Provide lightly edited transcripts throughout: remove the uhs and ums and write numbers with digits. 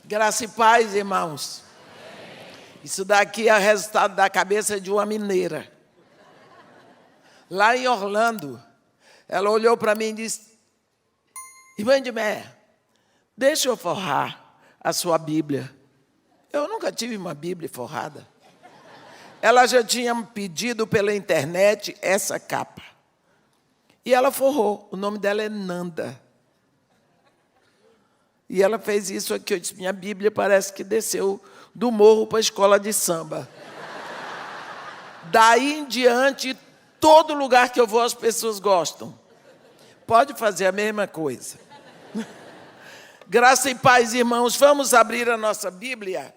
Graça e paz, irmãos. Isso daqui é o resultado da cabeça de uma mineira. Lá em Orlando, ela olhou para mim e disse: Irmã Edmeia, deixa eu forrar a sua Bíblia. Eu nunca tive uma Bíblia forrada. Ela já tinha me pedido pela internet essa capa. E ela forrou. O nome dela é Nanda. E ela fez isso aqui. Eu disse: minha Bíblia parece que desceu do morro para a escola de samba. Daí em diante, todo lugar que eu vou, as pessoas gostam. Pode fazer a mesma coisa. Graça e paz, irmãos. Vamos abrir a nossa Bíblia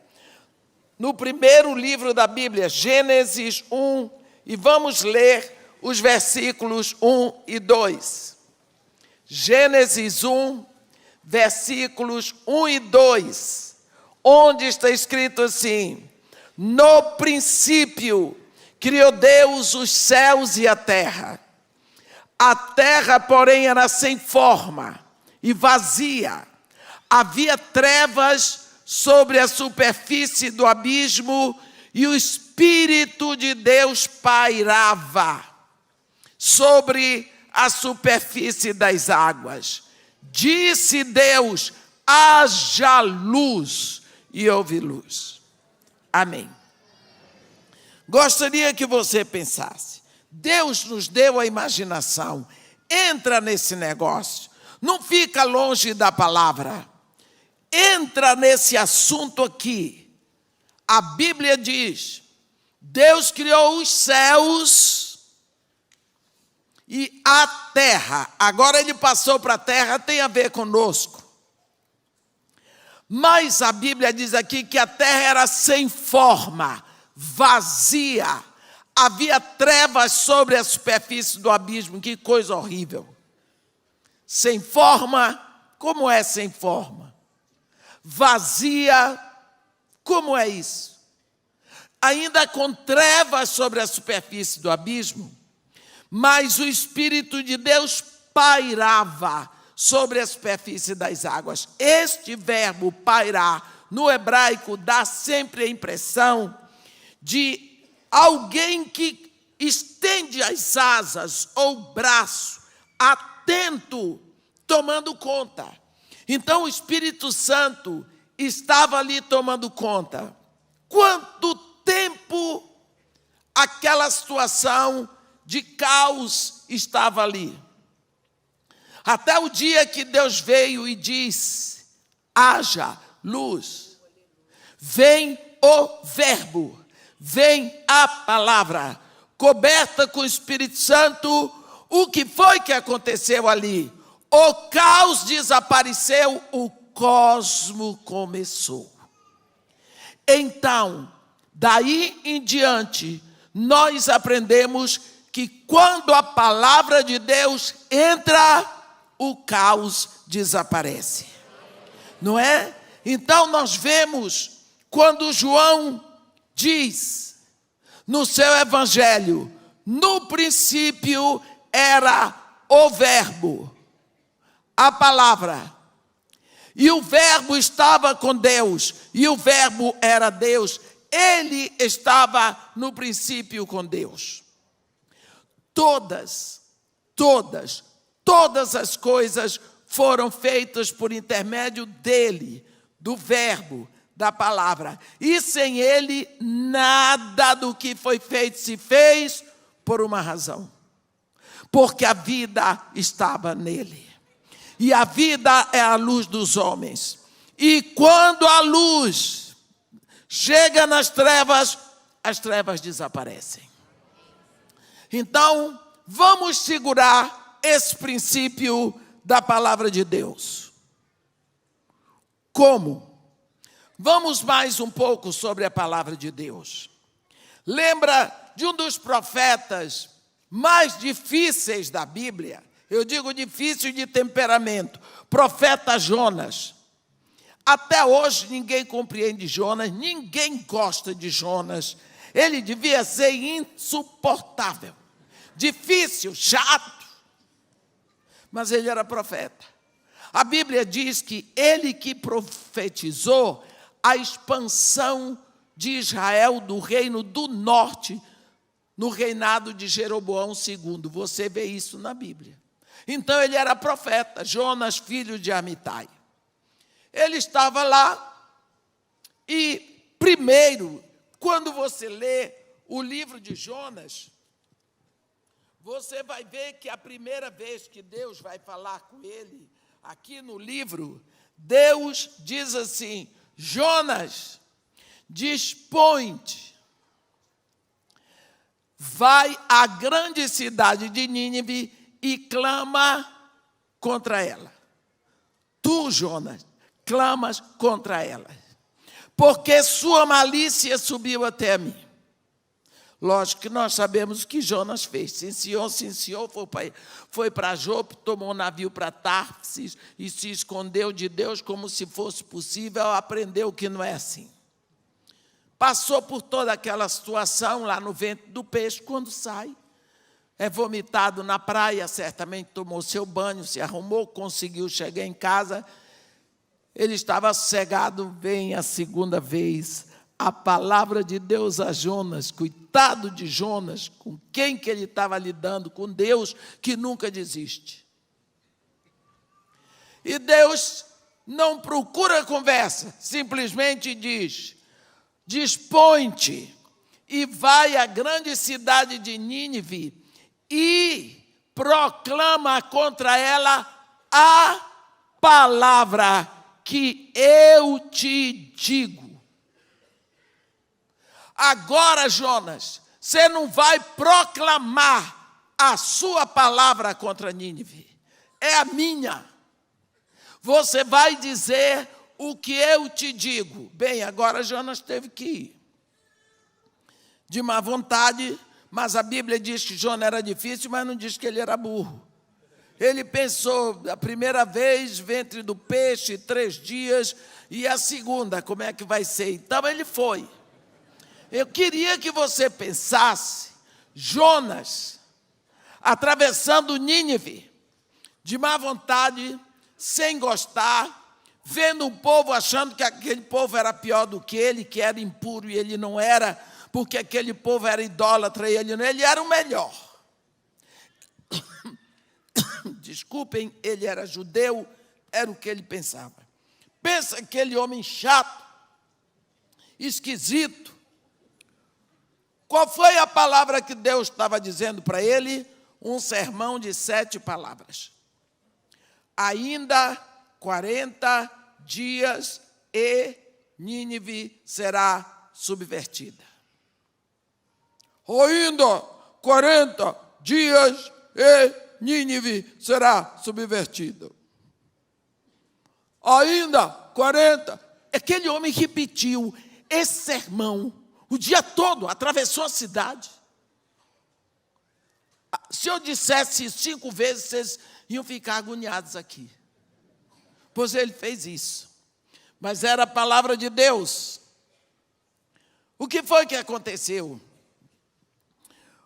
no primeiro livro da Bíblia, Gênesis 1, e vamos ler os versículos 1 e 2. Gênesis 1, versículos 1 e 2, onde está escrito assim: no princípio criou Deus os céus e a terra. A terra, porém, era sem forma e vazia. Havia trevas sobre a superfície do abismo e o Espírito de Deus pairava sobre a superfície das águas. Disse Deus: haja luz, e houve luz. Amém. Gostaria que você pensasse: Deus nos deu a imaginação, entra nesse negócio, não fica longe da palavra. Entra nesse assunto aqui. A Bíblia diz: Deus criou os céus e a terra. Agora ele passou para a terra, tem a ver conosco. Mas a Bíblia diz aqui que a terra era sem forma, vazia. Havia trevas sobre a superfície do abismo. Que coisa horrível. Sem forma, como é sem forma? Vazia, como é isso? Ainda com trevas sobre a superfície do abismo, mas o Espírito de Deus pairava sobre a superfície das águas. Este verbo pairar, no hebraico, dá sempre a impressão de alguém que estende as asas ou o braço, atento, tomando conta. Então o Espírito Santo estava ali tomando conta. Quanto tempo aquela situação de caos estava ali? Até o dia que Deus veio e disse: haja luz. Vem o verbo, vem a palavra, coberta com o Espírito Santo. O que foi que aconteceu ali? O caos desapareceu, o cosmo começou. Então, daí em diante, nós aprendemos que quando a palavra de Deus entra, o caos desaparece. Não é? Então nós vemos quando João diz no seu evangelho: no princípio era o verbo, a palavra, e o verbo estava com Deus, e o verbo era Deus. Ele estava no princípio com Deus. Todas as coisas foram feitas por intermédio dele, do verbo, da palavra. E sem ele, nada do que foi feito se fez por uma razão. Porque a vida estava nele. E a vida é a luz dos homens. E quando a luz chega nas trevas, as trevas desaparecem. Então, vamos segurar esse princípio da palavra de Deus. Como? Vamos mais um pouco sobre a palavra de Deus. Lembra de um dos profetas mais difíceis da Bíblia? Eu digo difícil de temperamento. Profeta Jonas. Até hoje ninguém compreende Jonas, ninguém gosta de Jonas. Ele devia ser insuportável, difícil, chato. Mas ele era profeta. A Bíblia diz que ele que profetizou a expansão de Israel do reino do norte no reinado de Jeroboão II. Você vê isso na Bíblia. Então ele era profeta, Jonas, filho de Amitai. Ele estava lá e, primeiro, quando você lê o livro de Jonas, você vai ver que a primeira vez que Deus vai falar com ele, aqui no livro, Deus diz assim: Jonas, dispõe-te, vai à grande cidade de Nínive e clama contra ela. Tu, Jonas, clamas contra ela, porque sua malícia subiu até mim. Lógico que nós sabemos o que Jonas fez. Sim, senhor, foi para Jope, tomou um navio para Tarsis e se escondeu de Deus como se fosse possível, aprendeu que não é assim. Passou por toda aquela situação lá no ventre do peixe, quando sai, é vomitado na praia, certamente tomou seu banho, se arrumou, conseguiu chegar em casa. Ele estava sossegado, vem a segunda vez a palavra de Deus a Jonas. Coitado de Jonas, com quem que ele estava lidando? Com Deus, que nunca desiste. E Deus não procura conversa, simplesmente diz: dispõe-te e vai à grande cidade de Nínive e proclama contra ela a palavra que eu te digo. Agora, Jonas, você não vai proclamar a sua palavra contra Nínive, é a minha. Você vai dizer o que eu te digo. Bem, agora Jonas teve que ir. De má vontade, mas a Bíblia diz que Jonas era difícil, mas não diz que ele era burro. Ele pensou, a primeira vez, ventre do peixe, 3 dias, e a segunda, como é que vai ser? Então ele foi. Eu queria que você pensasse, Jonas, atravessando Nínive, de má vontade, sem gostar, vendo o povo, achando que aquele povo era pior do que ele, que era impuro e ele não era, porque aquele povo era idólatra e ele não, ele era o melhor. Desculpem, ele era judeu, era o que ele pensava. Pensa aquele homem chato, esquisito. Qual foi a palavra que Deus estava dizendo para ele? Um sermão de 7 palavras. Ainda 40 dias e Nínive será subvertida. Ainda 40 dias e Nínive será subvertida. Ainda 40. Aquele homem repetiu esse sermão o dia todo, atravessou a cidade. Se eu dissesse 5 vezes, vocês iam ficar agoniados aqui. Pois ele fez isso. Mas era a palavra de Deus. O que foi que aconteceu?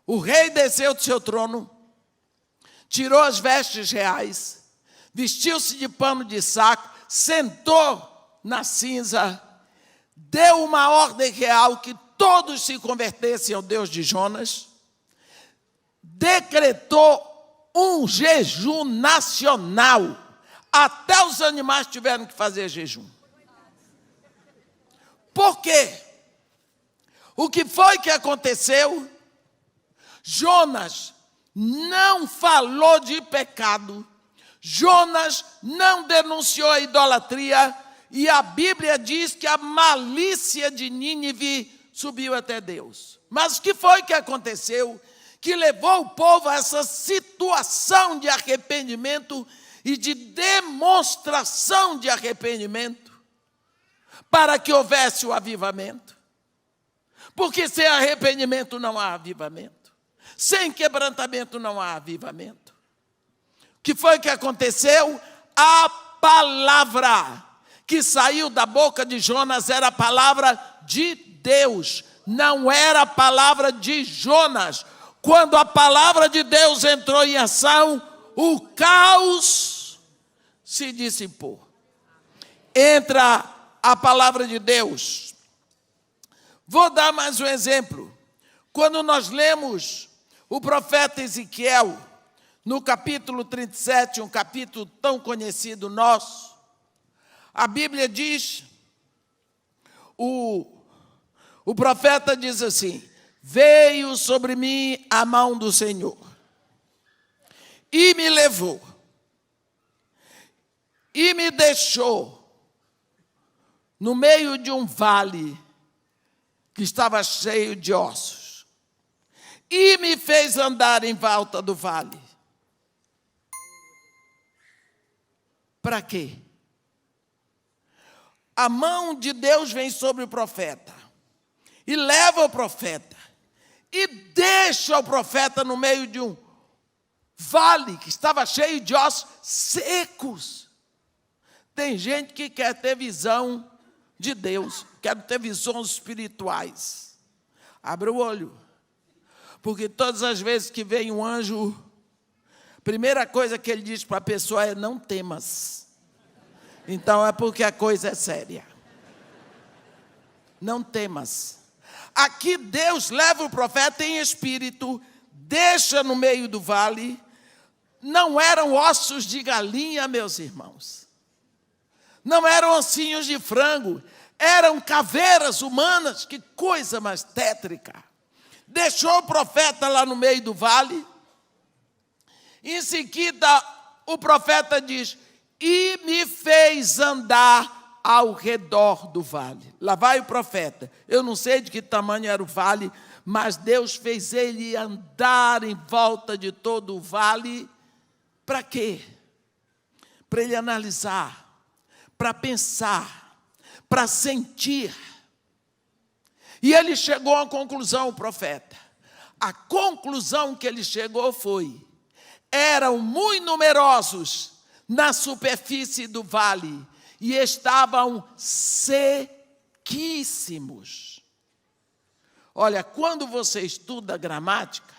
O rei desceu do seu trono, tirou as vestes reais, vestiu-se de pano de saco, sentou na cinza, deu uma ordem real que todos se convertessem ao Deus de Jonas, decretou um jejum nacional. Até os animais tiveram que fazer jejum. Por quê? O que foi que aconteceu? Jonas não falou de pecado, Jonas não denunciou a idolatria, e a Bíblia diz que a malícia de Nínive subiu até Deus. Mas o que foi que aconteceu que levou o povo a essa situação de arrependimento e de demonstração de arrependimento para que houvesse o avivamento? Porque sem arrependimento não há avivamento. Sem quebrantamento não há avivamento. O que foi que aconteceu? A palavra que saiu da boca de Jonas era a palavra de Deus, não era a palavra de Jonas. Quando a palavra de Deus entrou em ação, o caos se dissipou. Entra a palavra de Deus. Vou dar mais um exemplo. Quando nós lemos o profeta Ezequiel, no capítulo 37, um capítulo tão conhecido nosso, a Bíblia diz, o profeta diz assim: veio sobre mim a mão do Senhor e me levou e me deixou no meio de um vale que estava cheio de ossos, e me fez andar em volta do vale. Para quê? A mão de Deus vem sobre o profeta, e leva o profeta, e deixa o profeta no meio de um vale que estava cheio de ossos secos. Tem gente que quer ter visão de Deus, quer ter visões espirituais. Abra o olho, porque todas as vezes que vem um anjo, a primeira coisa que ele diz para a pessoa é: não temas. Então é porque a coisa é séria. Não temas. Aqui Deus leva o profeta em espírito, deixa no meio do vale. Não eram ossos de galinha, meus irmãos. Não eram ossinhos de frango, eram caveiras humanas. Que coisa mais tétrica. Deixou o profeta lá no meio do vale. Em seguida, o profeta diz: e me fez andar ao redor do vale. Lá vai o profeta. Eu não sei de que tamanho era o vale, mas Deus fez ele andar em volta de todo o vale. Para quê? Para ele analisar, para pensar, para sentir. E ele chegou à conclusão, o profeta. A conclusão que ele chegou foi: eram muito numerosos na superfície do vale e estavam sequíssimos. Olha, quando você estuda gramática,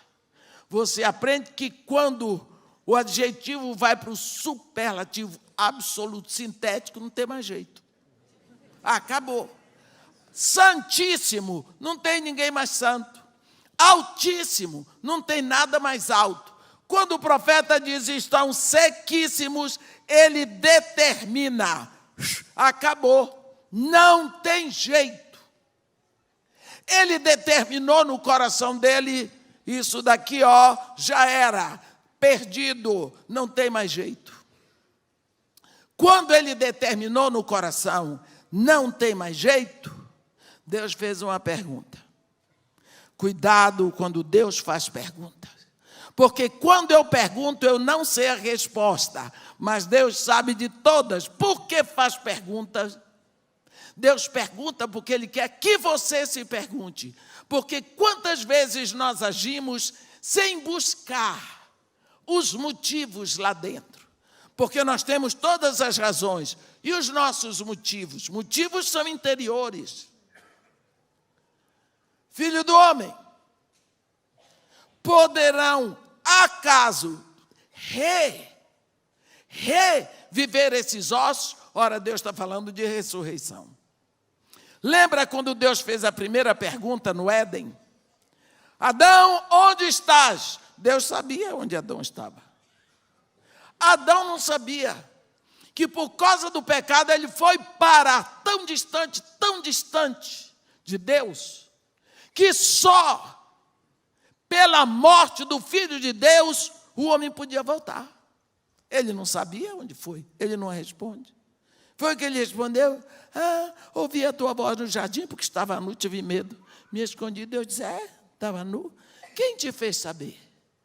você aprende que quando o adjetivo vai para o superlativo absoluto, sintético, não tem mais jeito. Acabou. Santíssimo, não tem ninguém mais santo. Altíssimo, não tem nada mais alto. Quando o profeta diz estão sequíssimos, ele determina: acabou, não tem jeito. Ele determinou no coração dele: isso daqui, já era, perdido, não tem mais jeito. Quando ele determinou no coração, não tem mais jeito, Deus fez uma pergunta. Cuidado quando Deus faz perguntas. Porque quando eu pergunto, eu não sei a resposta, mas Deus sabe de todas. Por que faz perguntas? Deus pergunta porque Ele quer que você se pergunte. Porque quantas vezes nós agimos sem buscar os motivos lá dentro? Porque nós temos todas as razões. E os nossos motivos? Motivos são interiores. Filho do homem, poderão acaso reviver esses ossos? Ora, Deus está falando de ressurreição. Lembra quando Deus fez a primeira pergunta no Éden? Adão, onde estás? Deus sabia onde Adão estava. Adão não sabia que por causa do pecado ele foi parar tão distante de Deus, que só pela morte do Filho de Deus o homem podia voltar. Ele não sabia onde foi, ele não responde. Foi o que ele respondeu: ouvi a tua voz no jardim, porque estava nu, tive medo, me escondi. Deus disse: estava nu? Quem te fez saber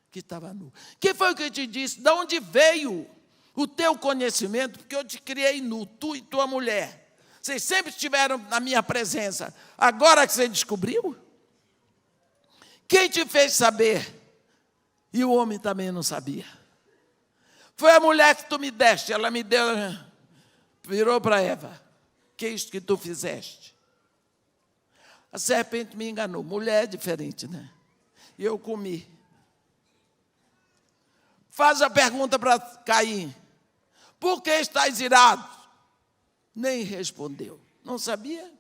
que estava nu? Quem foi que te disse? De onde veio o teu conhecimento? Porque eu te criei nu, tu e tua mulher. Vocês sempre estiveram na minha presença. Agora que você descobriu? Quem te fez saber? E o homem também não sabia. Foi a mulher que tu me deste, ela me deu, virou para Eva: que é isto que tu fizeste? A serpente me enganou. Mulher é diferente, né? E eu comi. Faz a pergunta para Caim: por que estás irado? Nem respondeu. Não sabia?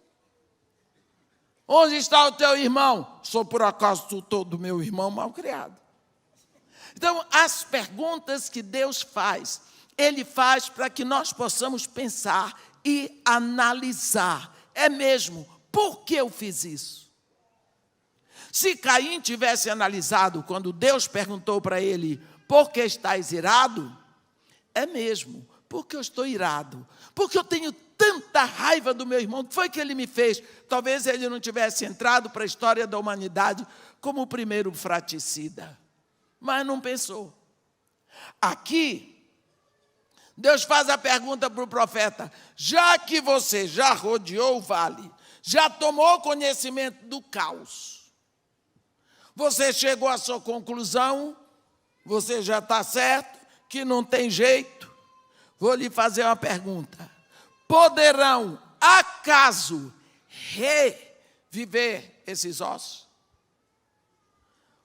Onde está o teu irmão? Sou por acaso tutor do meu irmão malcriado. Então, as perguntas que Deus faz, Ele faz para que nós possamos pensar e analisar. É mesmo, por que eu fiz isso? Se Caim tivesse analisado quando Deus perguntou para ele, por que estás irado? É mesmo, porque eu estou irado, porque eu tenho tanta raiva do meu irmão, o que foi que ele me fez? Talvez ele não tivesse entrado para a história da humanidade como o primeiro fratricida, mas não pensou. Aqui, Deus faz a pergunta para o profeta, já que você já rodeou o vale, já tomou conhecimento do caos, você chegou à sua conclusão, você já está certo, que não tem jeito, vou lhe fazer uma pergunta. Poderão, acaso, reviver esses ossos?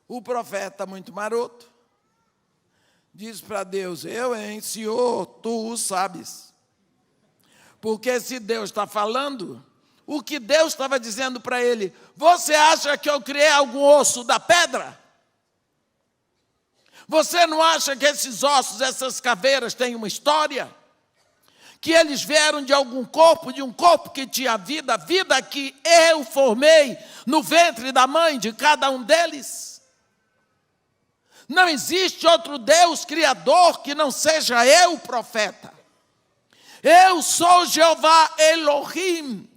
O profeta, muito maroto, diz para Deus, Senhor, tu o sabes. Porque se Deus está falando, o que Deus estava dizendo para ele, você acha que eu criei algum osso da pedra? Você não acha que esses ossos, essas caveiras têm uma história? Que eles vieram de algum corpo, de um corpo que tinha vida, a vida que eu formei no ventre da mãe de cada um deles? Não existe outro Deus criador que não seja eu, profeta. Eu sou Jeová Elohim,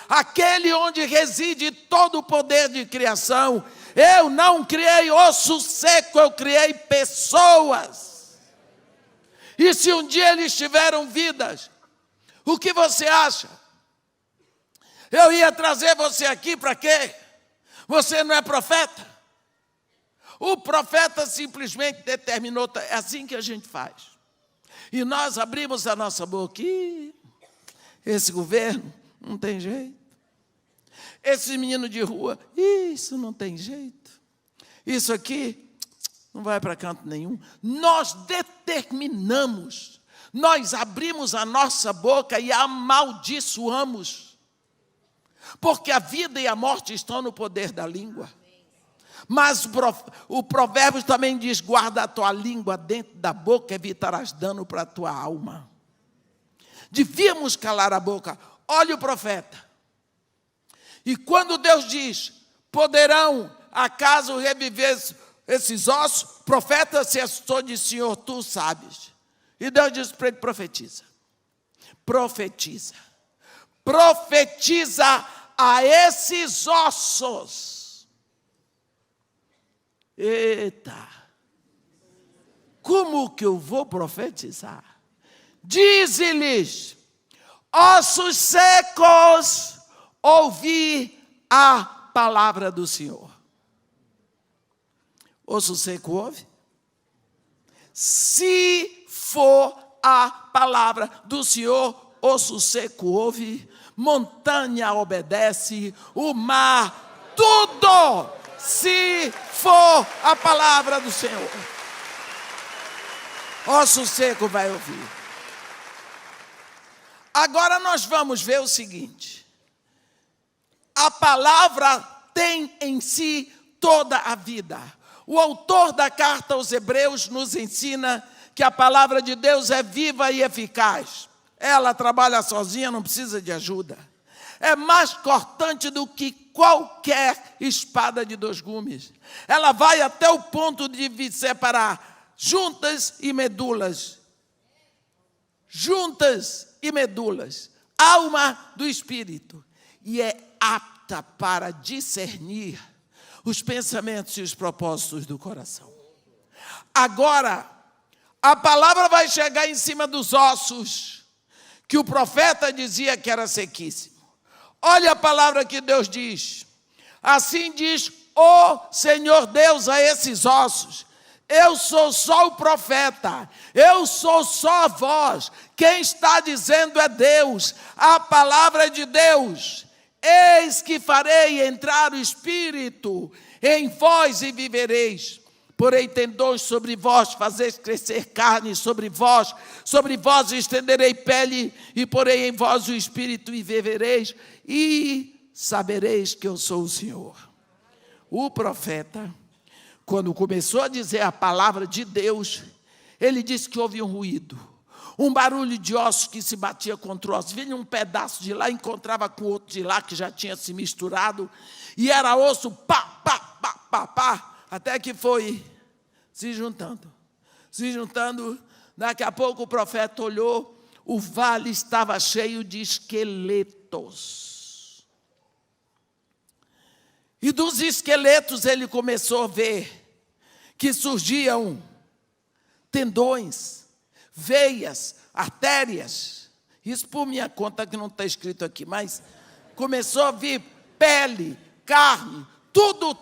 aquele onde reside todo o poder de criação. Eu não criei osso seco, eu criei pessoas. E se um dia eles tiveram vidas, o que você acha? Eu ia trazer você aqui para quê? Você não é profeta? O profeta simplesmente determinou, é assim que a gente faz. E nós abrimos a nossa boca, esse governo não tem jeito. Esse menino de rua, isso não tem jeito. Isso aqui não vai para canto nenhum. Nós determinamos, nós abrimos a nossa boca e amaldiçoamos. Porque a vida e a morte estão no poder da língua. Mas o provérbio também diz, guarda a tua língua dentro da boca, evitarás dano para a tua alma. Devíamos calar a boca. Olha o profeta. E quando Deus diz, poderão acaso reviver esses ossos, o profeta se assustou e disse, Senhor, tu sabes. E Deus disse para ele, profetiza. Profetiza. Profetiza a esses ossos. Eita! Como que eu vou profetizar? Dize-lhes, ossos secos, ouvi a palavra do Senhor. Osso seco ouve? Se for a palavra do Senhor, osso seco ouve, montanha obedece, o mar, tudo, se for a palavra do Senhor. Osso seco vai ouvir. Agora nós vamos ver o seguinte. A palavra tem em si toda a vida. O autor da carta aos Hebreus nos ensina que a palavra de Deus é viva e eficaz. Ela trabalha sozinha, não precisa de ajuda. É mais cortante do que qualquer espada de 2 gumes. Ela vai até o ponto de separar juntas e medulas. Juntas e medulas. Alma do espírito. E é apta para discernir os pensamentos e os propósitos do coração. Agora, a palavra vai chegar em cima dos ossos, que o profeta dizia que era sequíssimo. Olha a palavra que Deus diz. Assim diz o Senhor Deus a esses ossos. Eu sou só o profeta, eu sou só a voz. Quem está dizendo é Deus, a palavra é de Deus. Eis que farei entrar o Espírito em vós e vivereis. porei tendões sobre vós, fazeis crescer carne sobre vós estenderei pele, e porei em vós o espírito, e vivereis, e sabereis que eu sou o Senhor. O profeta, quando começou a dizer a palavra de Deus, ele disse que houve um ruído, um barulho de ossos que se batia contra ossos. Vinha um pedaço de lá, encontrava com outro de lá, que já tinha se misturado, e era osso, pá, pá, pá, pá, pá, até que foi se juntando. Daqui a pouco o profeta olhou, o vale estava cheio de esqueletos. E dos esqueletos ele começou a ver que surgiam tendões, veias, artérias. Isso por minha conta, que não está escrito aqui, mas começou a vir pele, carne, tudo.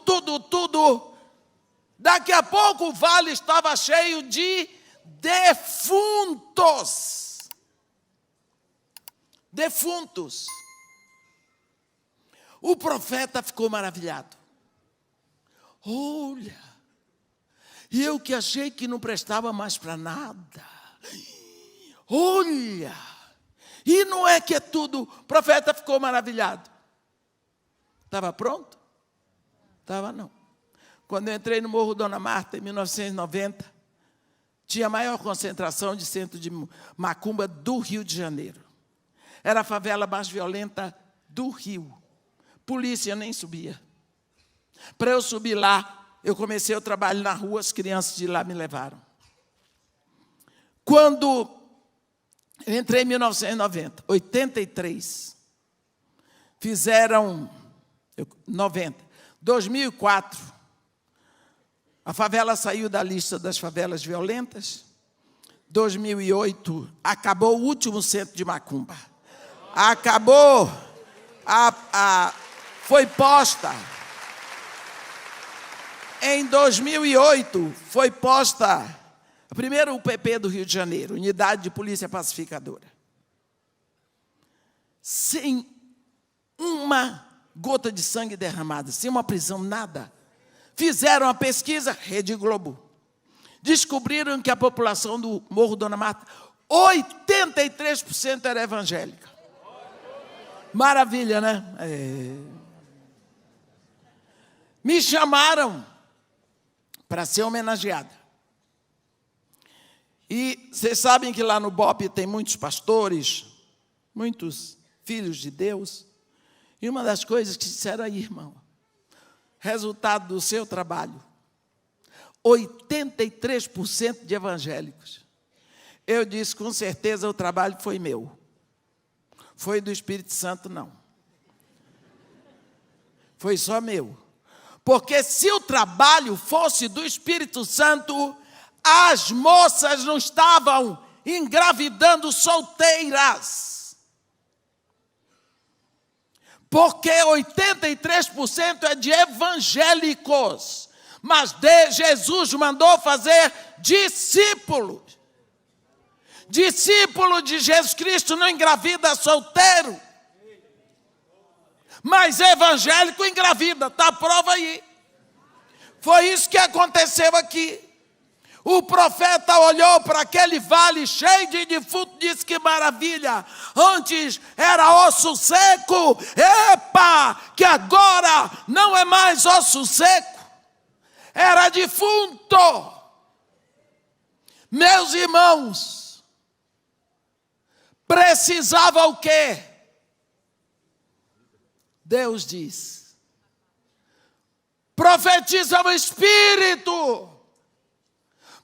Daqui a pouco o vale estava cheio de defuntos. O profeta ficou maravilhado. Olha, e eu que achei que não prestava mais para nada. Olha, e não é que é tudo. O profeta ficou maravilhado. Estava pronto? Estava não. Quando eu entrei no Morro Dona Marta, em 1990, tinha a maior concentração de centro de macumba do Rio de Janeiro. Era a favela mais violenta do Rio. Polícia nem subia. Para eu subir lá, eu comecei o trabalho na rua, as crianças de lá me levaram. Quando eu entrei em 1990, 83, fizeram 2004, a favela saiu da lista das favelas violentas. 2008, acabou o último centro de macumba. Acabou, foi posta. Em 2008, foi posta, primeiro o UPP do Rio de Janeiro, Unidade de Polícia Pacificadora. Sem uma gota de sangue derramada, sem uma prisão, nada. Fizeram a pesquisa, Rede Globo. Descobriram que a população do Morro Dona Marta, 83% era evangélica. Maravilha, né? Me chamaram para ser homenageada. E vocês sabem que lá no BOP tem muitos pastores, muitos filhos de Deus. E uma das coisas que disseram aí, irmão, resultado do seu trabalho, 83% de evangélicos. Eu disse, com certeza o trabalho foi meu. Foi do Espírito Santo, não. Foi só meu. Porque se o trabalho fosse do Espírito Santo, as moças não estavam engravidando solteiras. Porque 83% é de evangélicos. Mas Jesus mandou fazer discípulos. Discípulo de Jesus Cristo não engravida solteiro. Mas evangélico engravida, está a prova aí. Foi isso que aconteceu aqui. O profeta olhou para aquele vale cheio de defunto e disse, que maravilha. Antes era osso seco. Epa, que agora não é mais osso seco. Era defunto. Meus irmãos, precisava o quê? Deus diz, profetiza o Espírito,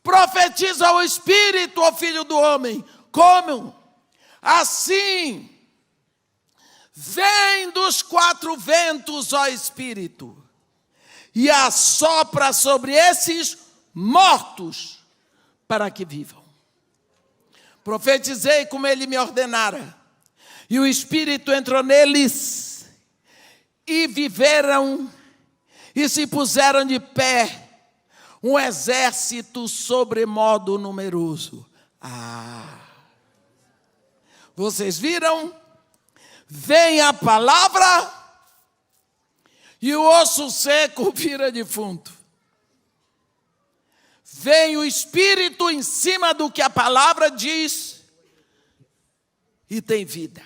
profetiza o Espírito, ó Filho do homem, como? Assim, vem dos quatro ventos, ó Espírito, e assopra sobre esses mortos, para que vivam. Profetizei como ele me ordenara, e o Espírito entrou neles, e viveram, e se puseram de pé, um exército sobremodo numeroso. Vocês viram? Vem a palavra, e o osso seco vira defunto. vem o Espírito em cima do que a palavra diz e tem vida.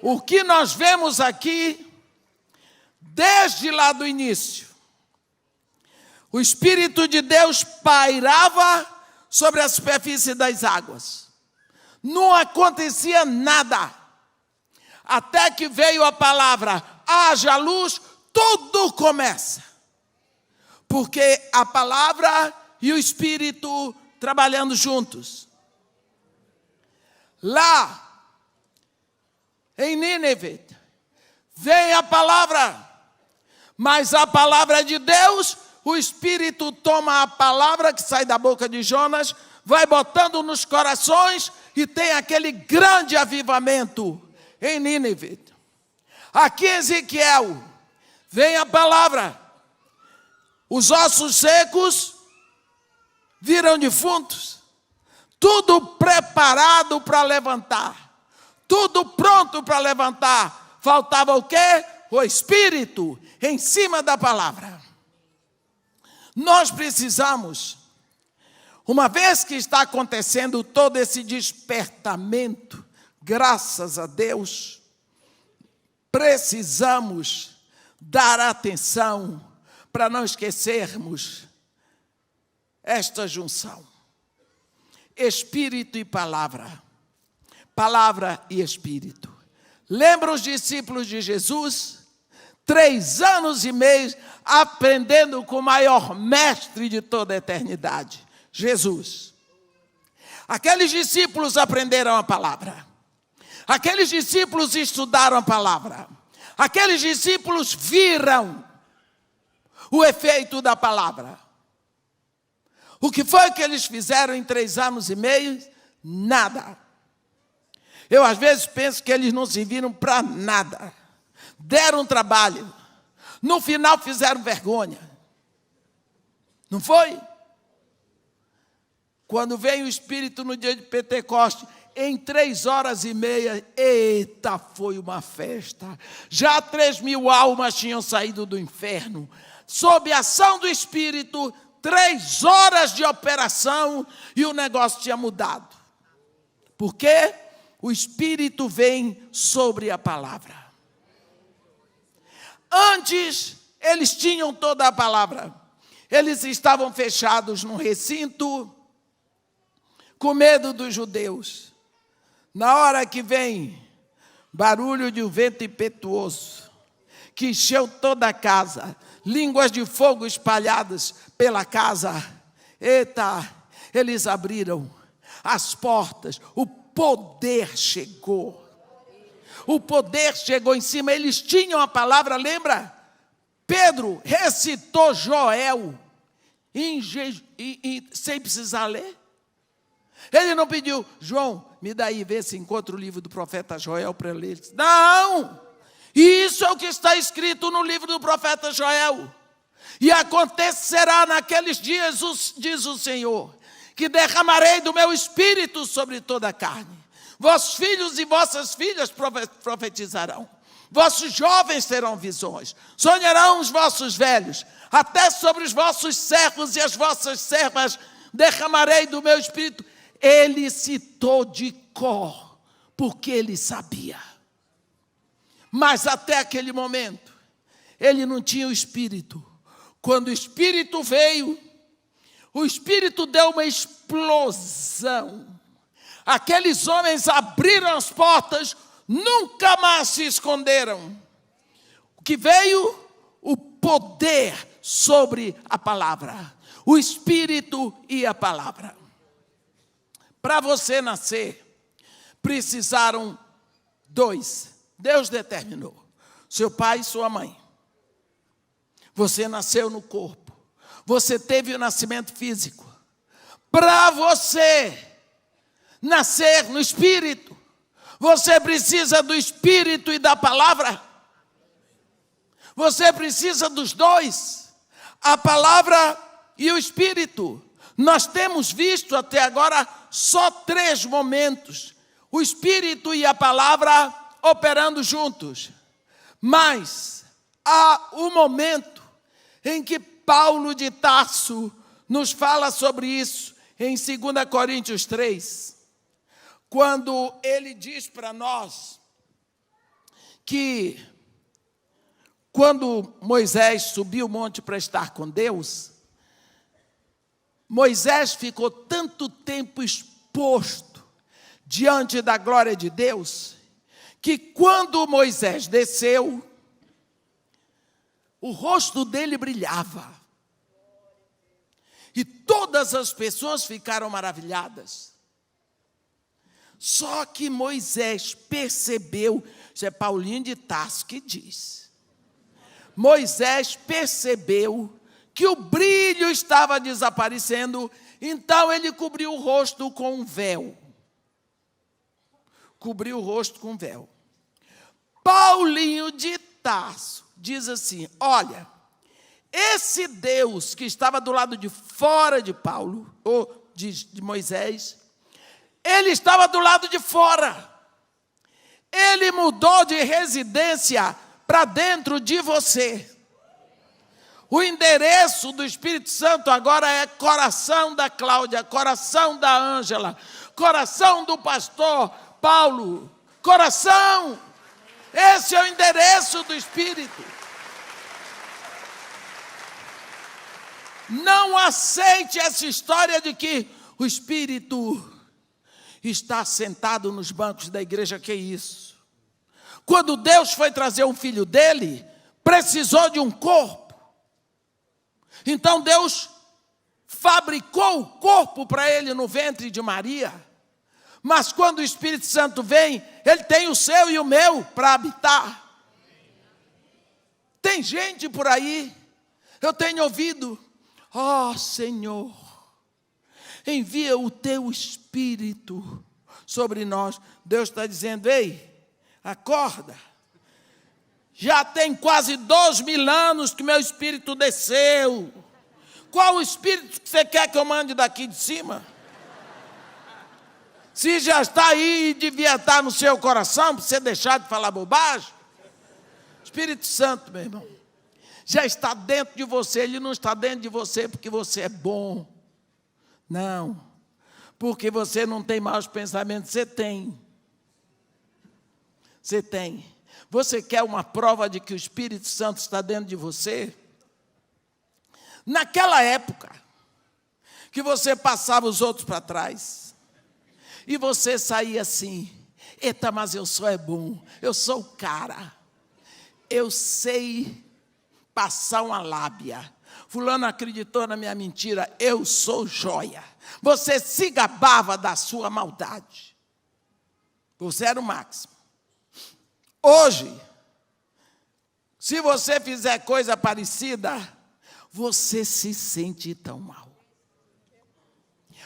O que nós vemos aqui, desde lá do início, o Espírito de Deus pairava sobre a superfície das águas. Não acontecia nada. Até que veio a palavra, haja luz, tudo começa. Porque a palavra e o Espírito trabalhando juntos. Lá, em Nínive, vem a palavra, mas a palavra de Deus, o Espírito toma a palavra que sai da boca de Jonas, vai botando nos corações e tem aquele grande avivamento em Nínive. Aqui em Ezequiel, vem a palavra, os ossos secos viram defuntos, tudo preparado para levantar, tudo pronto para levantar. Faltava o quê? O Espírito em cima da palavra. Nós precisamos, uma vez que está acontecendo todo esse despertamento, graças a Deus, precisamos dar atenção para não esquecermos esta junção. Espírito e palavra. Palavra e Espírito. Lembra os discípulos de Jesus? 3 anos e meio aprendendo com o maior mestre de toda a eternidade, Jesus. Aqueles discípulos aprenderam a palavra. Aqueles discípulos estudaram a palavra. Aqueles discípulos viram o efeito da palavra. O que foi que eles fizeram em 3 anos e meio? Nada. Eu às vezes penso que eles não serviram para nada. Deram trabalho. No final fizeram vergonha. Não foi? Quando veio o Espírito no dia de Pentecostes, em 3 horas e meia, eita, foi uma festa. Já 3.000 almas tinham saído do inferno. Sob a ação do Espírito, 3 horas de operação e o negócio tinha mudado. Por quê? O Espírito vem sobre a palavra. Antes, eles tinham toda a palavra. Eles estavam fechados num recinto, com medo dos judeus. Na hora que vem barulho de um vento impetuoso, que encheu toda a casa, línguas de fogo espalhadas pela casa, eita, eles abriram as portas, o poder chegou. O poder chegou em cima, eles tinham a palavra, lembra? Pedro recitou Joel sem precisar ler. Ele não pediu, João, me dá aí, vê se encontra o livro do profeta Joel para ler. Não! Isso é o que está escrito no livro do profeta Joel. E acontecerá naqueles dias, diz o Senhor, que derramarei do meu espírito sobre toda a carne. Vossos filhos e vossas filhas profetizarão. Vossos jovens terão visões. Sonharão os vossos velhos. Até sobre os vossos servos e as vossas servas derramarei do meu espírito. Ele citou de cor, porque ele sabia. Mas até aquele momento, ele não tinha o Espírito. Quando o Espírito veio, o Espírito deu uma explosão. Aqueles homens abriram as portas, nunca mais se esconderam. O que veio? O poder sobre a palavra. O Espírito e a palavra. Para você nascer, precisaram 2. Deus determinou. Seu pai e sua mãe. Você nasceu no corpo. Você teve o nascimento físico. Para você nascer no Espírito, você precisa do Espírito e da palavra. Você precisa dos 2. A palavra e o Espírito. Nós temos visto até agora só 3 momentos. O Espírito e a palavra operando juntos. Mas há um momento em que Paulo de Tarso nos fala sobre isso em 2 Coríntios 3, quando ele diz para nós que quando Moisés subiu o monte para estar com Deus, Moisés ficou tanto tempo exposto diante da glória de Deus, que quando Moisés desceu, o rosto dele brilhava. E todas as pessoas ficaram maravilhadas. Só que Moisés percebeu, isso é Paulinho de Tarso que diz, Moisés percebeu que o brilho estava desaparecendo, então ele cobriu o rosto com um véu. Cobriu o rosto com um véu. Paulinho de Tarso diz assim, olha, esse Deus que estava do lado de fora de Paulo, ou de Moisés, ele estava do lado de fora. Ele mudou de residência para dentro de você. O endereço do Espírito Santo agora é coração da Cláudia, coração da Ângela, coração do pastor Paulo, coração. Esse é o endereço do Espírito. Não aceite essa história de que o Espírito está sentado nos bancos da igreja, que é isso? Quando Deus foi trazer um filho dele, precisou de um corpo. Então Deus fabricou o corpo para ele no ventre de Maria. Mas quando o Espírito Santo vem, ele tem o seu e o meu para habitar. Tem gente por aí, eu tenho ouvido, ó Senhor, envia o teu Espírito sobre nós. Deus está dizendo, ei, acorda. Já tem quase 2.000 anos que meu Espírito desceu. Qual o Espírito que você quer que eu mande daqui de cima? Se já está aí e devia estar no seu coração, para você deixar de falar bobagem. Espírito Santo, meu irmão, já está dentro de você. Ele não está dentro de você porque você é bom. Não, porque você não tem maus pensamentos. Você tem. Você tem. Você quer uma prova de que o Espírito Santo está dentro de você? Naquela época, que você passava os outros para trás, e você saía assim, eita, mas eu sou bom, eu sou o cara, eu sei passar uma lábia, fulano acreditou na minha mentira, eu sou joia. Você se gabava da sua maldade, você era o máximo. Hoje, se você fizer coisa parecida, você se sente tão mal.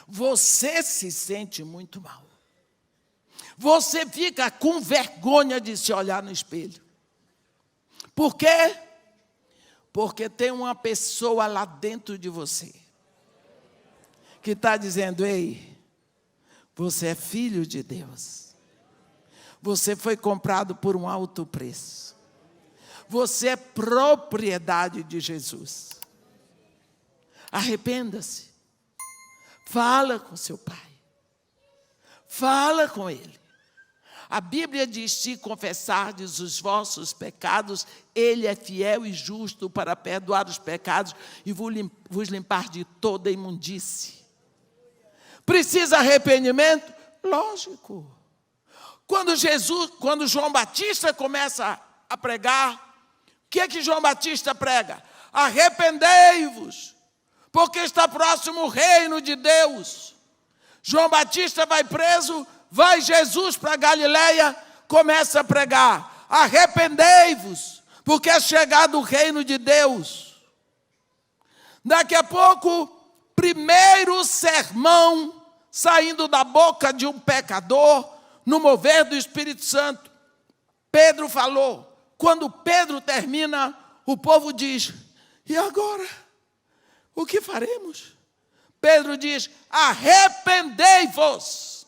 Você se sente muito mal. Você fica com vergonha de se olhar no espelho. Por quê? Porque tem uma pessoa lá dentro de você que está dizendo, ei, você é filho de Deus. Você foi comprado por um alto preço. Você é propriedade de Jesus. Arrependa-se. Fala com seu pai. Fala com ele. A Bíblia diz, se confessardes os vossos pecados, ele é fiel e justo para perdoar os pecados e vos limpar de toda imundície. Precisa arrependimento? Lógico. Quando João Batista começa a pregar, o que é que João Batista prega? Arrependei-vos, porque está próximo o reino de Deus. João Batista vai preso, vai Jesus para Galileia, começa a pregar, arrependei-vos, porque é chegado o reino de Deus. Daqui a pouco, primeiro sermão saindo da boca de um pecador, no mover do Espírito Santo, Pedro falou. Quando Pedro termina, o povo diz, e agora? O que faremos? Pedro diz, arrependei-vos.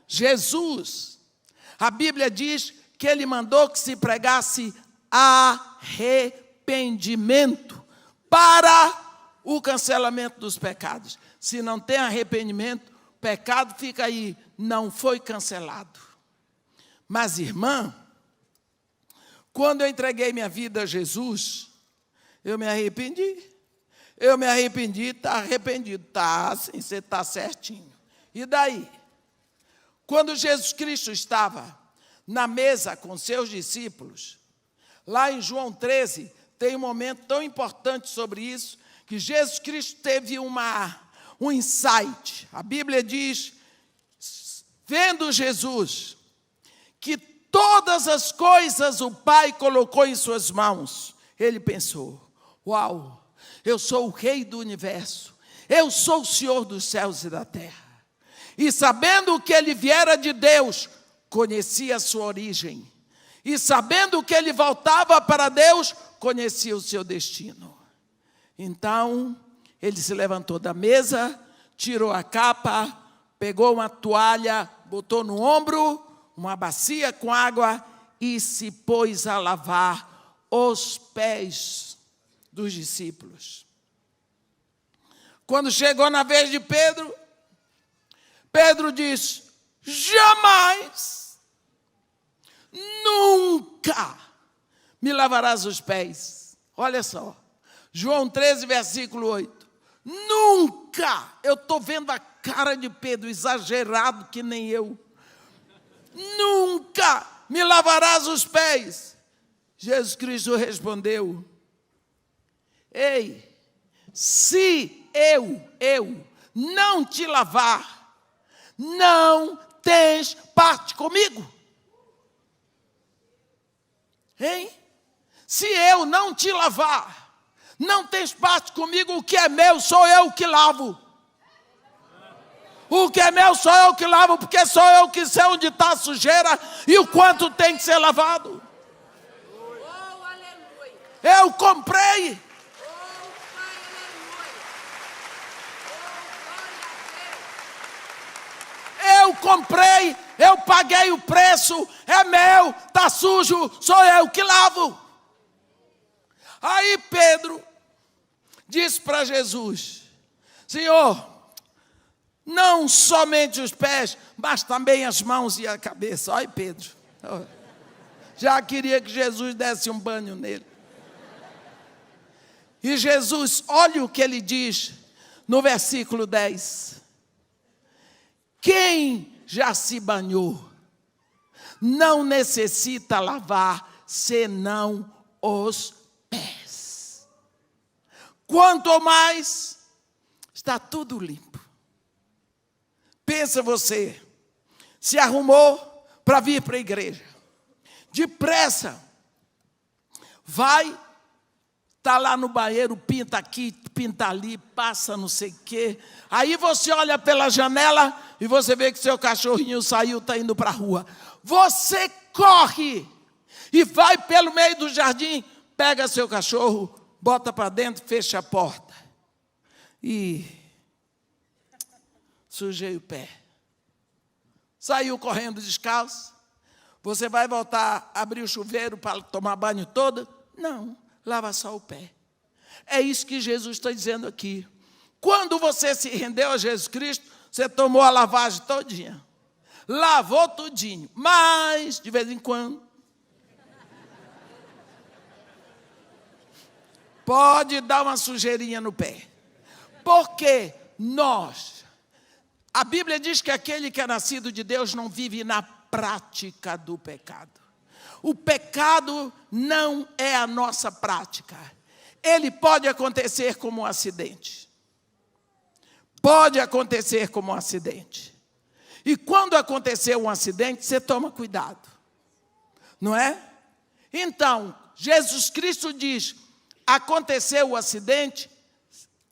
Jesus, a Bíblia diz que ele mandou que se pregasse arrependimento para o cancelamento dos pecados. Se não tem arrependimento, o pecado fica aí, não foi cancelado. Mas, irmã, quando eu entreguei minha vida a Jesus, eu me arrependi. Eu me arrependi, está arrependido. Está assim, você está certinho. E daí? Quando Jesus Cristo estava na mesa com seus discípulos, lá em João 13, tem um momento tão importante sobre isso, que Jesus Cristo teve um insight. A Bíblia diz, vendo Jesus, que todas as coisas o Pai colocou em suas mãos, ele pensou, uau, eu sou o Rei do Universo, eu sou o Senhor dos céus e da terra. E sabendo que ele viera de Deus, conhecia a sua origem. E sabendo que ele voltava para Deus, conhecia o seu destino. Então, ele se levantou da mesa, tirou a capa, pegou uma toalha, botou no ombro, uma bacia com água e se pôs a lavar os pés dos discípulos. Quando chegou na vez de Pedro, Pedro disse, jamais, nunca me lavarás os pés. Olha só, João 13, versículo 8. Nunca, eu estou vendo a cara de Pedro, exagerado que nem eu. Nunca me lavarás os pés. Jesus Cristo respondeu, ei, se eu não te lavar, não tens parte comigo. Hein? Se eu não te lavar, não tens parte comigo, o que é meu sou eu que lavo. O que é meu sou eu que lavo, porque sou eu que sei onde está a sujeira e o quanto tem que ser lavado. Eu comprei. Eu comprei, eu paguei o preço, é meu, está sujo, sou eu que lavo. Aí Pedro disse para Jesus, Senhor, não somente os pés, mas também as mãos e a cabeça. Olha Pedro, já queria que Jesus desse um banho nele. E Jesus, olha o que ele diz no versículo 10. Quem já se banhou não necessita lavar senão os pés. Quanto mais, está tudo limpo. Pensa você, se arrumou para vir para a igreja. Depressa, vai, está lá no banheiro, pinta aqui, pinta ali, passa não sei o quê. Aí você olha pela janela e você vê que seu cachorrinho saiu, está indo para a rua. Você corre e vai pelo meio do jardim, pega seu cachorro, bota para dentro, fecha a porta. E sujei o pé. Saiu correndo descalço. Você vai voltar a abrir o chuveiro para tomar banho todo? Não, lava só o pé. É isso que Jesus está dizendo aqui. Quando você se rendeu a Jesus Cristo, você tomou a lavagem todinha. Lavou tudinho. Mas, de vez em quando, pode dar uma sujeirinha no pé. Porque a Bíblia diz que aquele que é nascido de Deus não vive na prática do pecado. O pecado não é a nossa prática. Ele pode acontecer como um acidente. Pode acontecer como um acidente. E quando acontecer um acidente, você toma cuidado. Não é? Então, Jesus Cristo diz, aconteceu o acidente,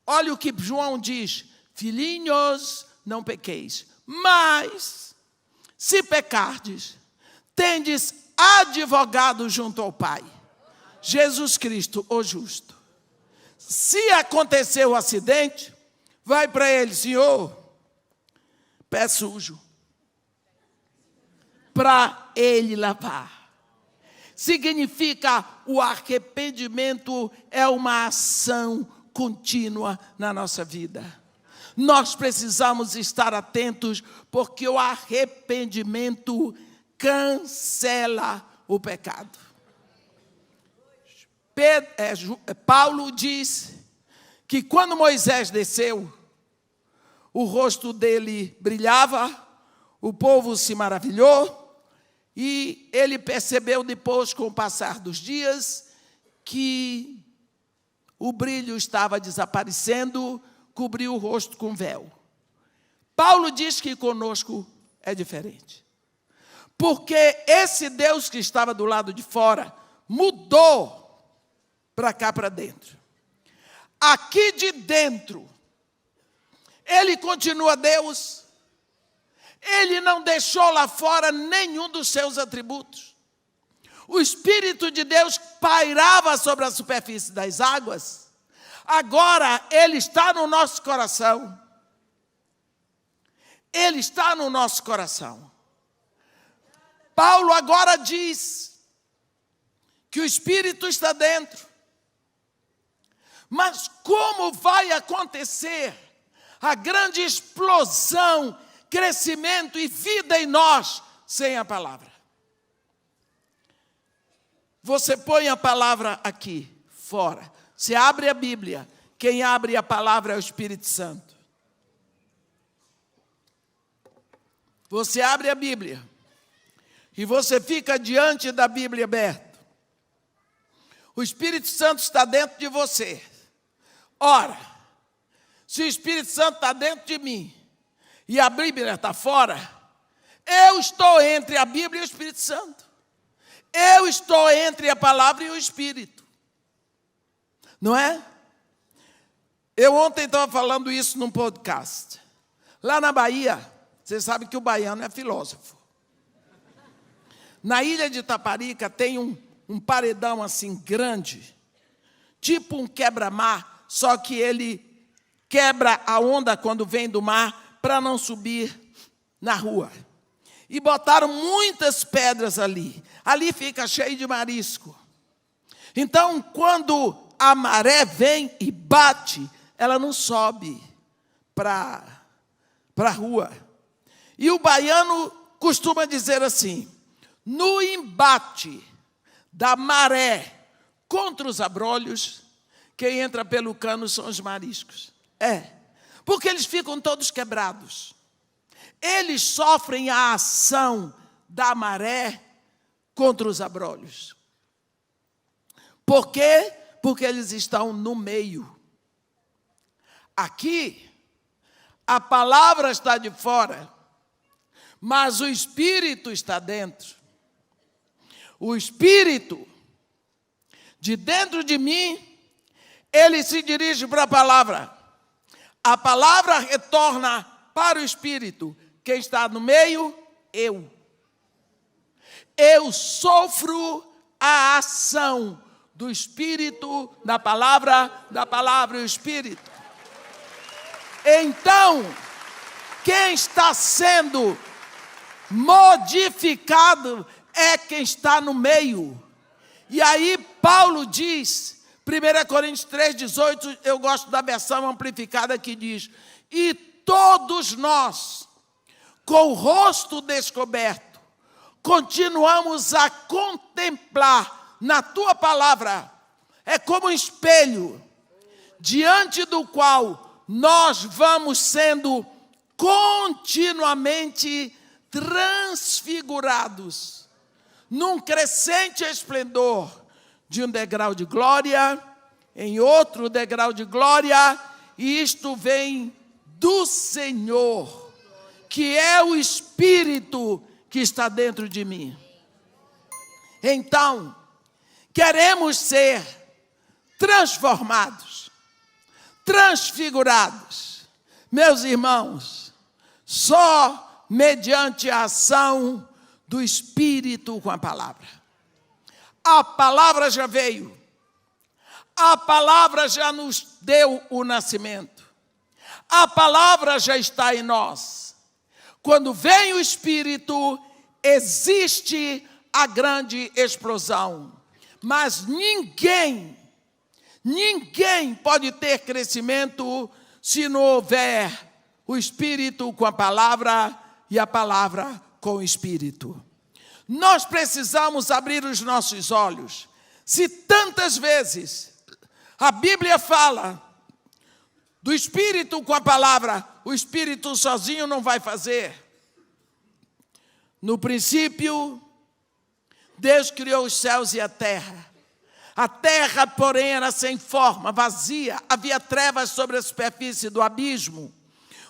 olha o que João diz, filhinhos, não pequeis. Mas, se pecardes, tendes advogado junto ao Pai, Jesus Cristo, o justo. Se acontecer o acidente, vai para ele, Senhor, pé sujo, para ele lavar. Significa o arrependimento é uma ação contínua na nossa vida. Nós precisamos estar atentos, porque o arrependimento cancela o pecado. Paulo diz que quando Moisés desceu, o rosto dele brilhava, o povo se maravilhou, e ele percebeu depois, com o passar dos dias, que o brilho estava desaparecendo, cobriu o rosto com véu. Paulo diz que conosco é diferente. Porque esse Deus que estava do lado de fora mudou para cá, para dentro. Aqui de dentro, Ele continua Deus. Ele não deixou lá fora nenhum dos seus atributos. O Espírito de Deus pairava sobre a superfície das águas. Agora, Ele está no nosso coração. Ele está no nosso coração. Paulo agora diz que o Espírito está dentro. Mas como vai acontecer a grande explosão, crescimento e vida em nós sem a palavra? Você põe a palavra aqui, fora. Você abre a Bíblia. Quem abre a palavra é o Espírito Santo. Você abre a Bíblia e você fica diante da Bíblia aberta. O Espírito Santo está dentro de você. Ora, se o Espírito Santo está dentro de mim e a Bíblia está fora, eu estou entre a Bíblia e o Espírito Santo. Eu estou entre a palavra e o Espírito. Não é? Eu ontem estava falando isso num podcast. Lá na Bahia, você sabe que o baiano é filósofo. Na ilha de Taparica tem um paredão assim grande, tipo um quebra-mar, só que ele quebra a onda quando vem do mar para não subir na rua. E botaram muitas pedras ali. Ali fica cheio de marisco. Então, quando a maré vem e bate, ela não sobe para a rua. E o baiano costuma dizer assim: no embate da maré contra os abrolhos, quem entra pelo cano são os mariscos. Porque eles ficam todos quebrados. Eles sofrem a ação da maré contra os abrolhos. Por quê? Porque eles estão no meio. Aqui, a palavra está de fora, mas o Espírito está dentro. O Espírito, de dentro de mim, ele se dirige para a palavra. A palavra retorna para o Espírito. Quem está no meio? Eu. Eu sofro a ação do Espírito, da palavra e o Espírito. Então, quem está sendo modificado é quem está no meio. E aí Paulo diz, 1 Coríntios 3,18, eu gosto da versão amplificada que diz: e todos nós, com o rosto descoberto, continuamos a contemplar na tua palavra, é como um espelho, diante do qual nós vamos sendo continuamente transfigurados, num crescente esplendor, de um degrau de glória em outro degrau de glória, e isto vem do Senhor, que é o Espírito que está dentro de mim. Então, queremos ser transformados, transfigurados. Meus irmãos, só mediante a ação do Espírito com a palavra. A palavra já veio. A palavra já nos deu o nascimento. A palavra já está em nós. Quando vem o Espírito, existe a grande explosão. Mas ninguém Ninguém pode ter crescimento se não houver o Espírito com a palavra e a palavra com o Espírito. Nós precisamos abrir os nossos olhos. Se tantas vezes a Bíblia fala do Espírito com a palavra, o Espírito sozinho não vai fazer. No princípio, Deus criou os céus e a terra. A terra, porém, era sem forma, vazia. Havia trevas sobre a superfície do abismo.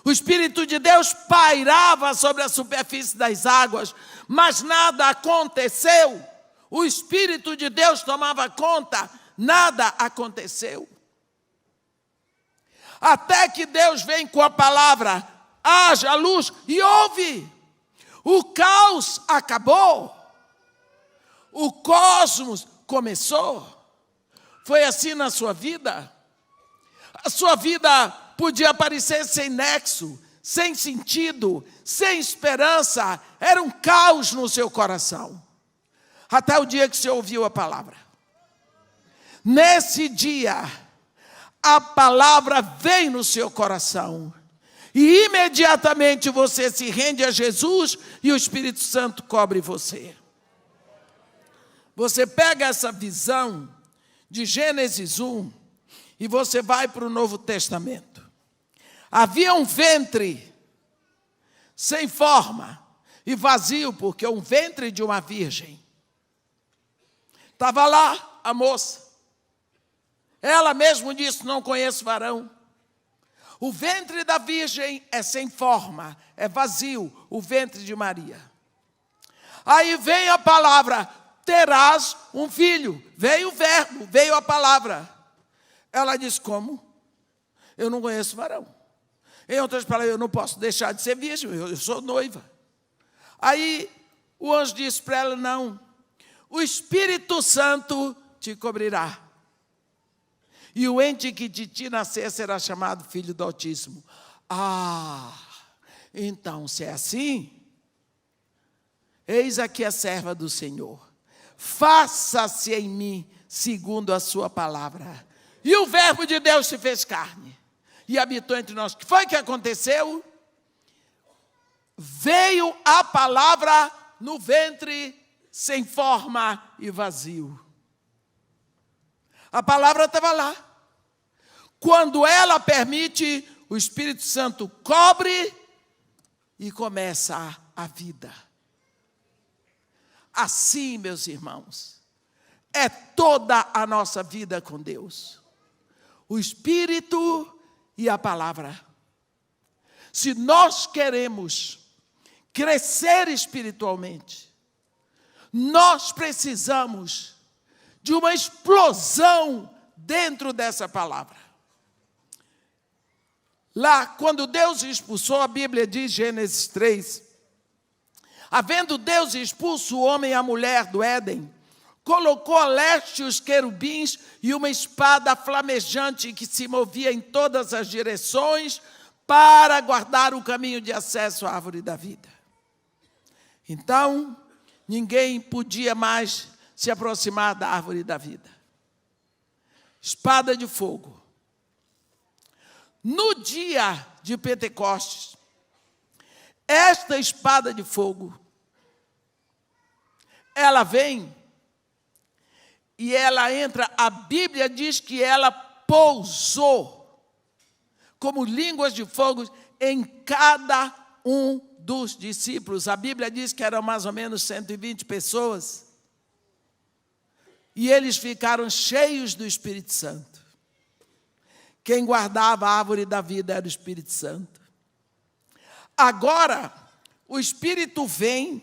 O Espírito de Deus pairava sobre a superfície das águas, mas nada aconteceu. O Espírito de Deus tomava conta, nada aconteceu. Até que Deus vem com a palavra, haja luz, e houve. O caos acabou. O cosmos começou. Foi assim na sua vida? A sua vida podia parecer sem nexo, sem sentido, sem esperança. Era um caos no seu coração. Até o dia que você ouviu a palavra. Nesse dia, a palavra vem no seu coração. E imediatamente você se rende a Jesus e o Espírito Santo cobre você. Você pega essa visão de Gênesis 1 e você vai para o Novo Testamento. Havia um ventre sem forma e vazio, porque é um ventre de uma virgem. Estava lá a moça. Ela mesmo disse, não conheço varão. O ventre da virgem é sem forma, é vazio, o ventre de Maria. Aí vem a palavra, terás um filho. Veio o verbo, veio a palavra. Ela disse, como? Eu não conheço varão. Em outras palavras, eu não posso deixar de ser virgem, eu sou noiva. Aí o anjo disse para ela, não, o Espírito Santo te cobrirá. E o ente que de ti nascer será chamado Filho do Altíssimo. Então se é assim, eis aqui a serva do Senhor. Faça-se em mim segundo a sua palavra. E o verbo de Deus se fez carne e habitou entre nós. O que foi que aconteceu? Veio a palavra no ventre sem forma e vazio. A palavra estava lá. Quando ela permite, o Espírito Santo cobre e começa a vida. Assim, meus irmãos, é toda a nossa vida com Deus. O Espírito e a palavra. Se nós queremos crescer espiritualmente, nós precisamos de uma explosão dentro dessa palavra. Lá, quando Deus expulsou, a Bíblia diz, Gênesis 3, havendo Deus expulso o homem e a mulher do Éden, colocou a leste os querubins e uma espada flamejante que se movia em todas as direções para guardar o caminho de acesso à árvore da vida. Então, ninguém podia mais se aproximar da árvore da vida. Espada de fogo. No dia de Pentecostes, esta espada de fogo, ela vem e ela entra, a Bíblia diz que ela pousou como línguas de fogo em cada um dos discípulos. A Bíblia diz que eram mais ou menos 120 pessoas. E eles ficaram cheios do Espírito Santo. Quem guardava a árvore da vida era o Espírito Santo. Agora, o Espírito vem,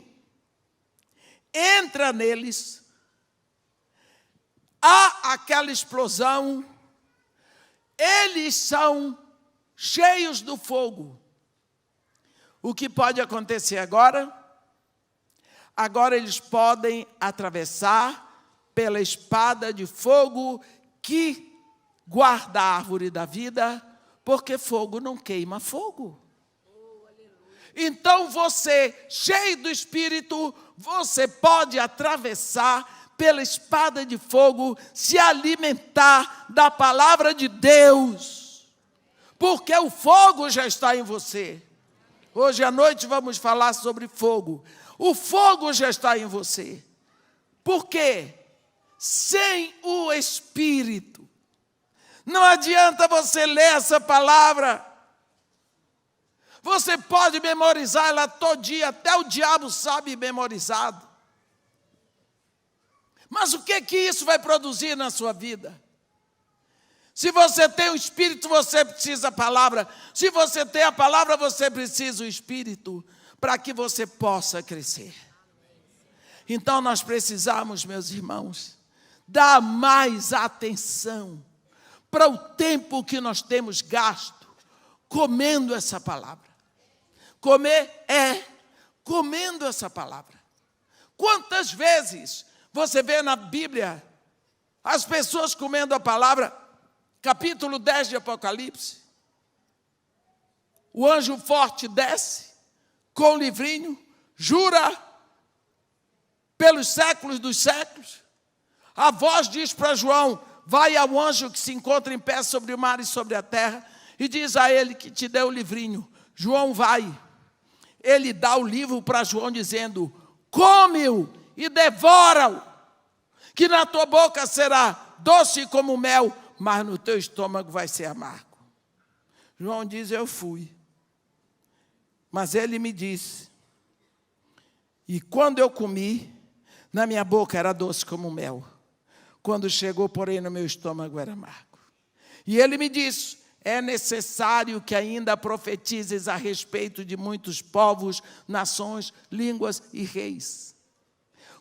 entra neles, há aquela explosão, eles são cheios do fogo. O que pode acontecer agora? Agora eles podem atravessar pela espada de fogo que guarda a árvore da vida, porque fogo não queima fogo. Então você, cheio do Espírito, você pode atravessar pela espada de fogo, se alimentar da palavra de Deus, porque o fogo já está em você. Hoje à noite vamos falar sobre fogo. O fogo já está em você. Por quê? Sem o Espírito, não adianta você ler essa palavra. Você pode memorizar ela todo dia, até o diabo sabe memorizado. Mas o que isso vai produzir na sua vida? Se você tem o Espírito, você precisa da palavra. Se você tem a palavra, você precisa do Espírito para que você possa crescer. Então nós precisamos, meus irmãos, dar mais atenção para o tempo que nós temos gasto comendo essa palavra. Comer é comendo essa palavra. Quantas vezes você vê na Bíblia as pessoas comendo a palavra? Capítulo 10 de Apocalipse. O anjo forte desce com o livrinho, jura pelos séculos dos séculos. A voz diz para João: vai ao anjo que se encontra em pé sobre o mar e sobre a terra, e diz a ele que te deu o livrinho. João vai. Ele dá o livro para João dizendo: come-o e devora-o, que na tua boca será doce como mel, mas no teu estômago vai ser amargo. João diz: eu fui. Mas ele me disse, e quando eu comi, na minha boca era doce como mel. Quando chegou, porém, no meu estômago era amargo. E ele me disse: é necessário que ainda profetizes a respeito de muitos povos, nações, línguas e reis.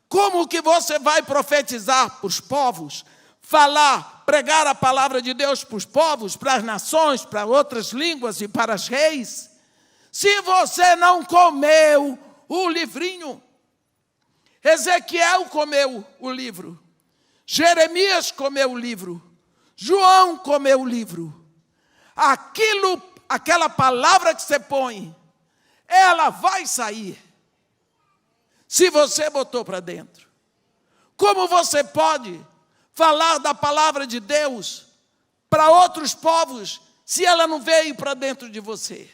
Como que você vai profetizar para os povos? Falar, pregar a palavra de Deus para os povos, para as nações, para outras línguas e para os reis? Se você não comeu o livrinho. Ezequiel comeu o livro. Jeremias comeu o livro. João comeu o livro. Aquela palavra que você põe, ela vai sair. Se você botou para dentro. Como você pode falar da palavra de Deus para outros povos se ela não veio para dentro de você?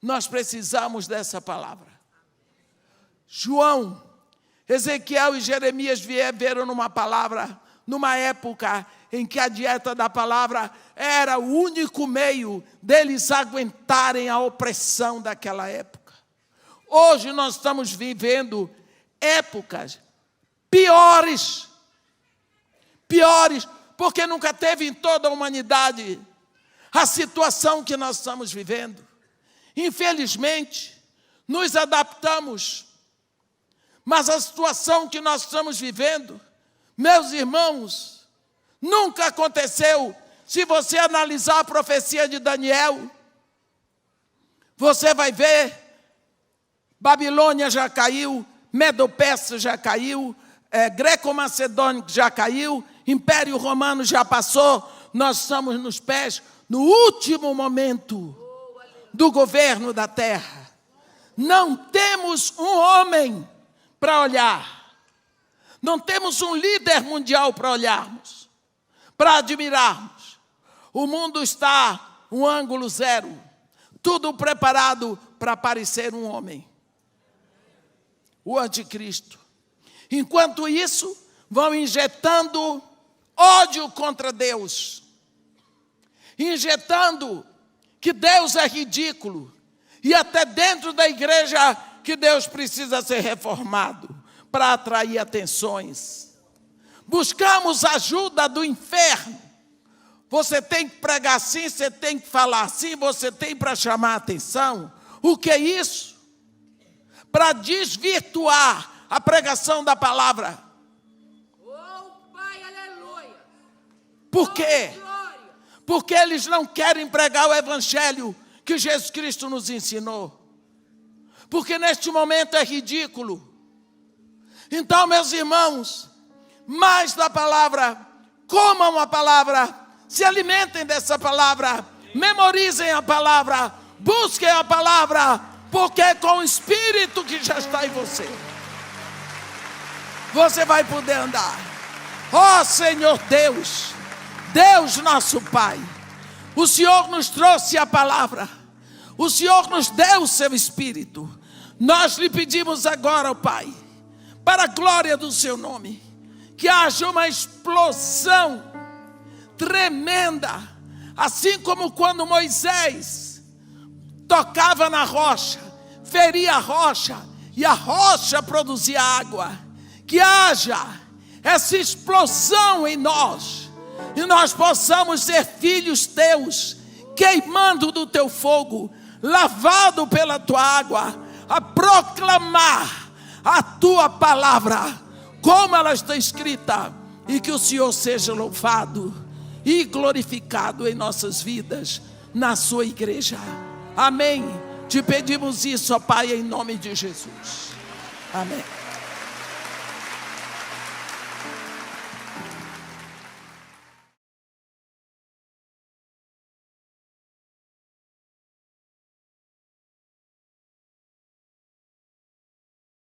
Nós precisamos dessa palavra. João, Ezequiel e Jeremias vieram numa palavra, numa época em que a dieta da palavra era o único meio deles aguentarem a opressão daquela época. Hoje nós estamos vivendo épocas piores, porque nunca teve em toda a humanidade a situação que nós estamos vivendo. Infelizmente, nos adaptamos, mas a situação que nós estamos vivendo, meus irmãos, nunca aconteceu. Se você analisar a profecia de Daniel, você vai ver, Babilônia já caiu, Medo-Persa já caiu, Greco-Macedônico já caiu, Império Romano já passou, nós estamos nos pés, no último momento do governo da terra. Não temos um homem para olhar, não temos um líder mundial para olharmos, para admirarmos. O mundo está um ângulo zero, tudo preparado para aparecer um homem, o anticristo. Enquanto isso, vão injetando ódio contra Deus, injetando que Deus é ridículo, e até dentro da igreja que Deus precisa ser reformado para atrair atenções. Buscamos ajuda do inferno. Você tem que pregar assim, você tem que falar assim, você tem para chamar a atenção. O que é isso? Para desvirtuar a pregação da palavra. Oh, Pai, aleluia. Por quê? Porque eles não querem pregar o evangelho que Jesus Cristo nos ensinou. Porque neste momento é ridículo. Então, meus irmãos, mais da palavra, comam a palavra, se alimentem dessa palavra, memorizem a palavra, busquem a palavra, porque é com o Espírito que já está em você. você vai poder andar. Ó Senhor Deus, Deus nosso Pai, o Senhor nos trouxe a palavra, o Senhor nos deu o seu Espírito. Nós lhe pedimos agora, ó Pai, para a glória do seu nome, que haja uma explosão tremenda, assim como quando Moisés tocava na rocha, feria a rocha e a rocha produzia água. Que haja essa explosão em nós e nós possamos ser filhos teus, queimando do teu fogo, lavado pela tua água, a proclamar a tua palavra como ela está escrita, e que o Senhor seja louvado e glorificado em nossas vidas, na sua igreja. Amém. Te pedimos isso, ó Pai, em nome de Jesus. Amém.